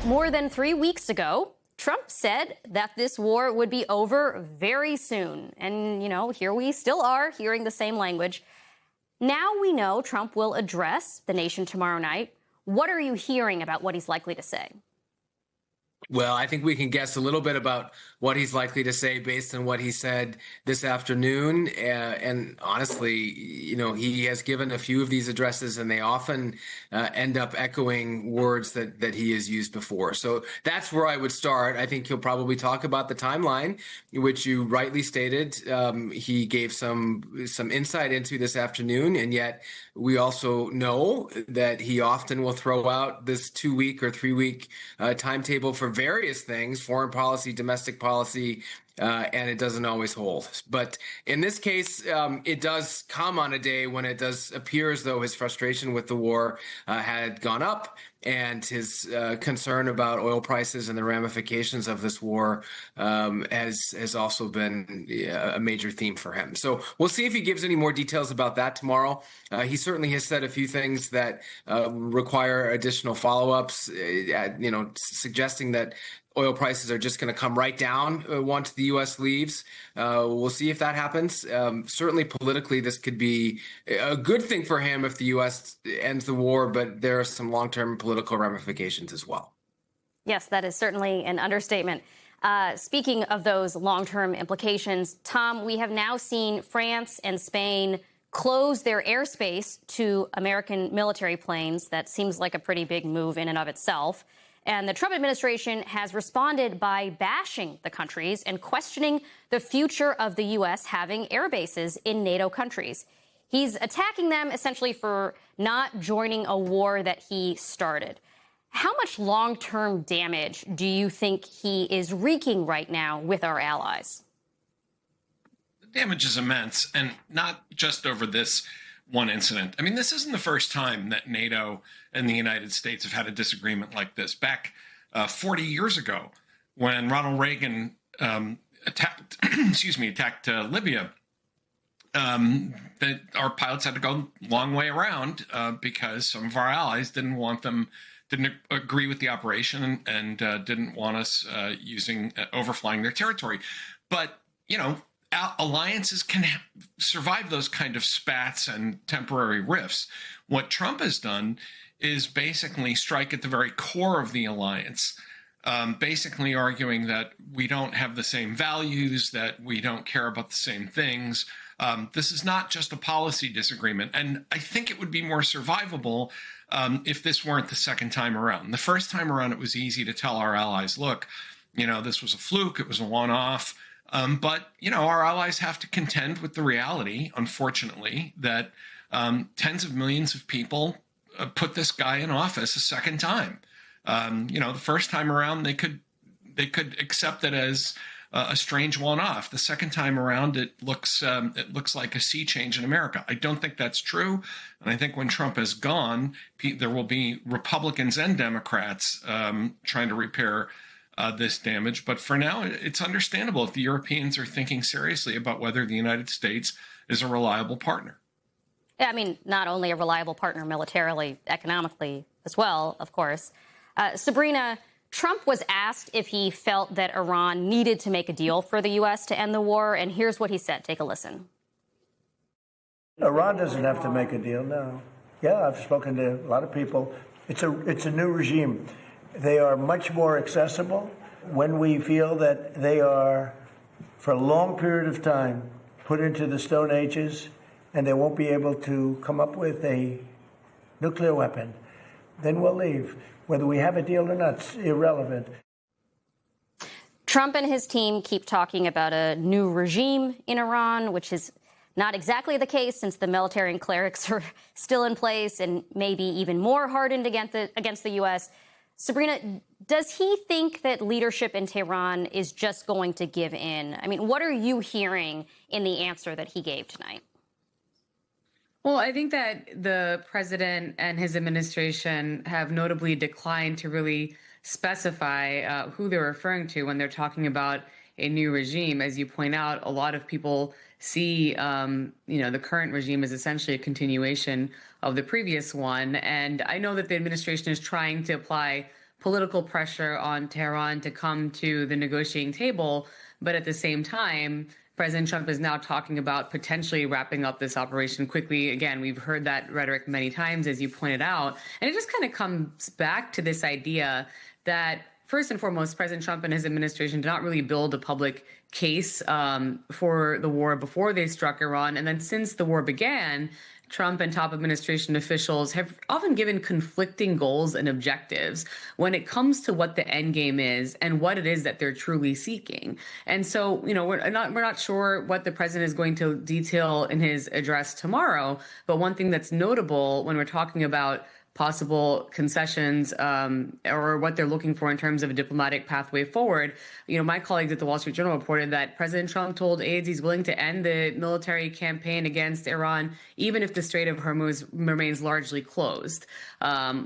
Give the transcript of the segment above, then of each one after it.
More than 3 weeks ago, Trump said that this war would be over very soon. And, here we still are hearing the same language. Now we know Trump will address the nation tomorrow night. What are you hearing about what he's likely to say? Well, I think we can guess a little bit about what he's likely to say based on what he said this afternoon. And honestly, he has given a few of these addresses, and they often end up echoing words that he has used before. So that's where I would start. I think he'll probably talk about the timeline, which you rightly stated. He gave some insight into this afternoon, and yet we also know that he often will throw out this 2-week or 3-week timetable for various things, foreign policy, domestic policy, and it doesn't always hold. But in this case, it does come on a day when it does appear as though his frustration with the war had gone up, and his concern about oil prices and the ramifications of this war has also been a major theme for him. So we'll see if he gives any more details about that tomorrow. He certainly has said a few things that require additional follow-ups, suggesting that oil prices are just going to come right down once the U.S. leaves. We'll see if that happens. Certainly politically, this could be a good thing for him if the U.S. ends the war, but there are some long-term political ramifications as well. Yes, that is certainly an understatement. Speaking of those long-term implications, Tom, we have now seen France and Spain close their airspace to American military planes. That seems like a pretty big move in and of itself. And the Trump administration has responded by bashing the countries and questioning the future of the U.S. having air bases in NATO countries. He's attacking them essentially for not joining a war that he started. How much long-term damage do you think he is wreaking right now with our allies? The damage is immense, and not just over this one incident. I mean, this isn't the first time that NATO and the United States have had a disagreement like this. Back 40 years ago, when Ronald Reagan attacked Libya, our pilots had to go a long way around because some of our allies didn't agree with the operation and didn't want us overflying their territory. But, alliances can survive those kind of spats and temporary rifts. What Trump has done is basically strike at the very core of the alliance, basically arguing that we don't have the same values, that we don't care about the same things. This is not just a policy disagreement. And I think it would be more survivable if this weren't the second time around. The first time around, it was easy to tell our allies, look, this was a fluke, it was a one-off. But, our allies have to contend with the reality, unfortunately, that tens of millions of people put this guy in office a second time. The first time around, they could accept it as a strange one-off. The second time around, it looks like a sea change in America. I don't think that's true. And I think when Trump is gone, there will be Republicans and Democrats trying to repair this damage. But for now, it's understandable if the Europeans are thinking seriously about whether the United States is a reliable partner. Yeah, I mean, not only a reliable partner militarily, economically as well, of course. Sabrina, Trump was asked if he felt that Iran needed to make a deal for the U.S. to end the war, and here's what he said. Take a listen. Iran doesn't have to make a deal, no. Yeah, I've spoken to a lot of people. It's a new regime. They are much more accessible when we feel that they are, for a long period of time, put into the Stone Ages, and they won't be able to come up with a nuclear weapon. Then we'll leave. Whether we have a deal or not, it's irrelevant. Trump and his team keep talking about a new regime in Iran, which is not exactly the case since the military and clerics are still in place and maybe even more hardened against the U.S. Sabrina, does he think that leadership in Tehran is just going to give in? I mean, what are you hearing in the answer that he gave tonight? Well, I think that the president and his administration have notably declined to really specify who they're referring to when they're talking about a new regime. As you point out, a lot of people see, the current regime as essentially a continuation of the previous one. And I know that the administration is trying to apply political pressure on Tehran to come to the negotiating table. But at the same time, President Trump is now talking about potentially wrapping up this operation quickly. Again, we've heard that rhetoric many times, as you pointed out. And it just kind of comes back to this idea that, first and foremost, President Trump and his administration did not really build a public case for the war before they struck Iran. And then since the war began, Trump and top administration officials have often given conflicting goals and objectives when it comes to what the end game is and what it is that they're truly seeking. And so, we're not sure what the president is going to detail in his address tomorrow. But one thing that's notable when we're talking about possible concessions or what they're looking for in terms of a diplomatic pathway forward. My colleagues at the Wall Street Journal reported that President Trump told aides he's willing to end the military campaign against Iran, even if the Strait of Hormuz remains largely closed,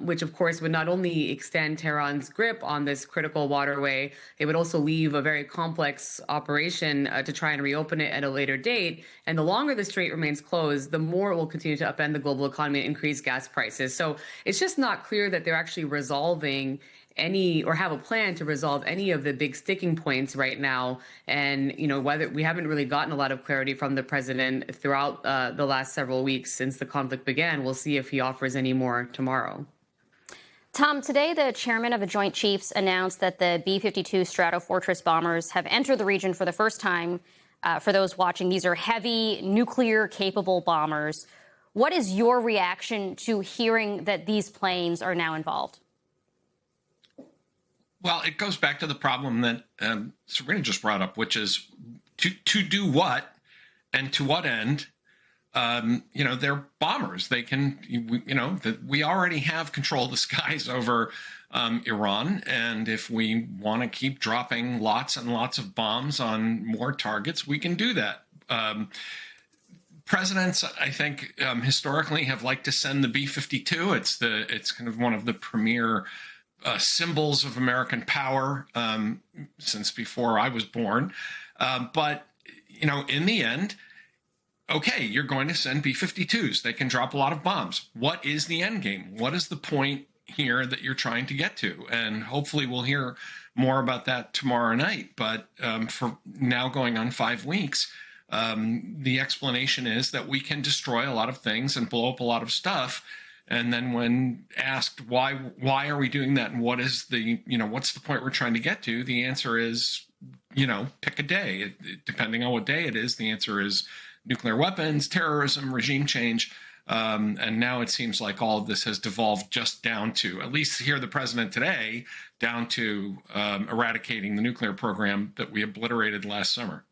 which, of course, would not only extend Tehran's grip on this critical waterway, it would also leave a very complex operation to try and reopen it at a later date. And the longer the strait remains closed, the more it will continue to upend the global economy and increase gas prices. So it's just not clear that they're actually resolving any or have a plan to resolve any of the big sticking points right now. And, whether we haven't really gotten a lot of clarity from the president throughout the last several weeks since the conflict began. We'll see if he offers any more tomorrow. Tom, today the chairman of the Joint Chiefs announced that the B-52 Stratofortress bombers have entered the region for the first time. For those watching, these are heavy nuclear-capable bombers. What is your reaction to hearing that these planes are now involved? Well, it goes back to the problem that Sabrina just brought up, which is to do what and to what end. They're bombers. They can, we already have control of the skies over Iran. And if we want to keep dropping lots and lots of bombs on more targets, we can do that. Presidents, I think, historically have liked to send the B-52. It's kind of one of the premier symbols of American power since before I was born. But in the end, okay, you're going to send B-52s. They can drop a lot of bombs. What is the end game? What is the point here that you're trying to get to? And hopefully we'll hear more about that tomorrow night. But for now going on 5 weeks, the explanation is that we can destroy a lot of things and blow up a lot of stuff. And then when asked why are we doing that and what is the, what's the point we're trying to get to, the answer is, pick a day. Depending on what day it is, the answer is nuclear weapons, terrorism, regime change. And now it seems like all of this has devolved just down to, at least here the president today, down to eradicating the nuclear program that we obliterated last summer.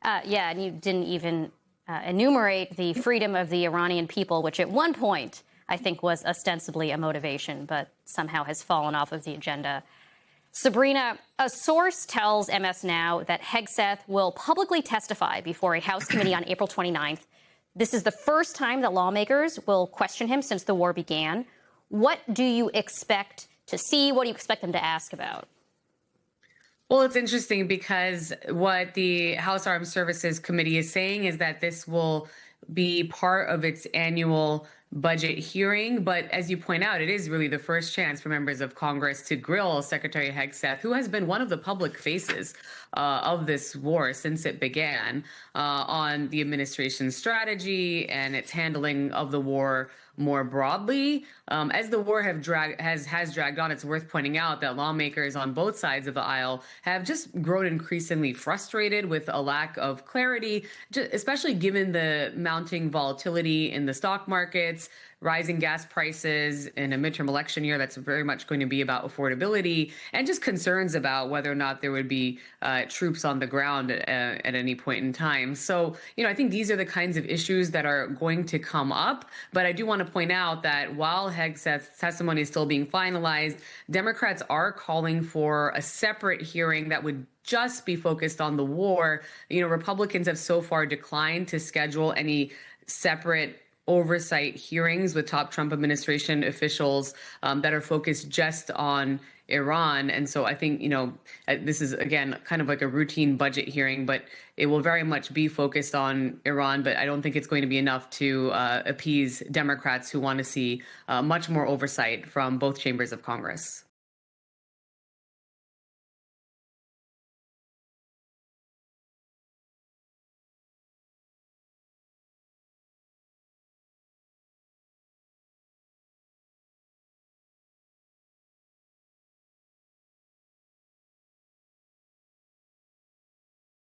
Yeah, and you didn't even enumerate the freedom of the Iranian people, which at one point I think was ostensibly a motivation, but somehow has fallen off of the agenda. Sabrina, a source tells MS Now that Hegseth will publicly testify before a House committee on April 29th. This is the first time that lawmakers will question him since the war began. What do you expect to see? What do you expect them to ask about? Well, it's interesting because what the House Armed Services Committee is saying is that this will be part of its annual budget hearing. But as you point out, it is really the first chance for members of Congress to grill Secretary Hegseth, who has been one of the public faces of this war since it began, on the administration's strategy and its handling of the war more broadly. As the war has dragged on, it's worth pointing out that lawmakers on both sides of the aisle have just grown increasingly frustrated with a lack of clarity, especially given the mounting volatility in the stock markets, rising gas prices in a midterm election year that's very much going to be about affordability, and just concerns about whether or not there would be troops on the ground at any point in time. So, I think these are the kinds of issues that are going to come up. But I do want to point out that while Hegseth's testimony is still being finalized, Democrats are calling for a separate hearing that would just be focused on the war. Republicans have so far declined to schedule any separate oversight hearings with top Trump administration officials that are focused just on Iran. And so I think, this is, again, kind of like a routine budget hearing, but it will very much be focused on Iran. But I don't think it's going to be enough to appease Democrats who want to see much more oversight from both chambers of Congress.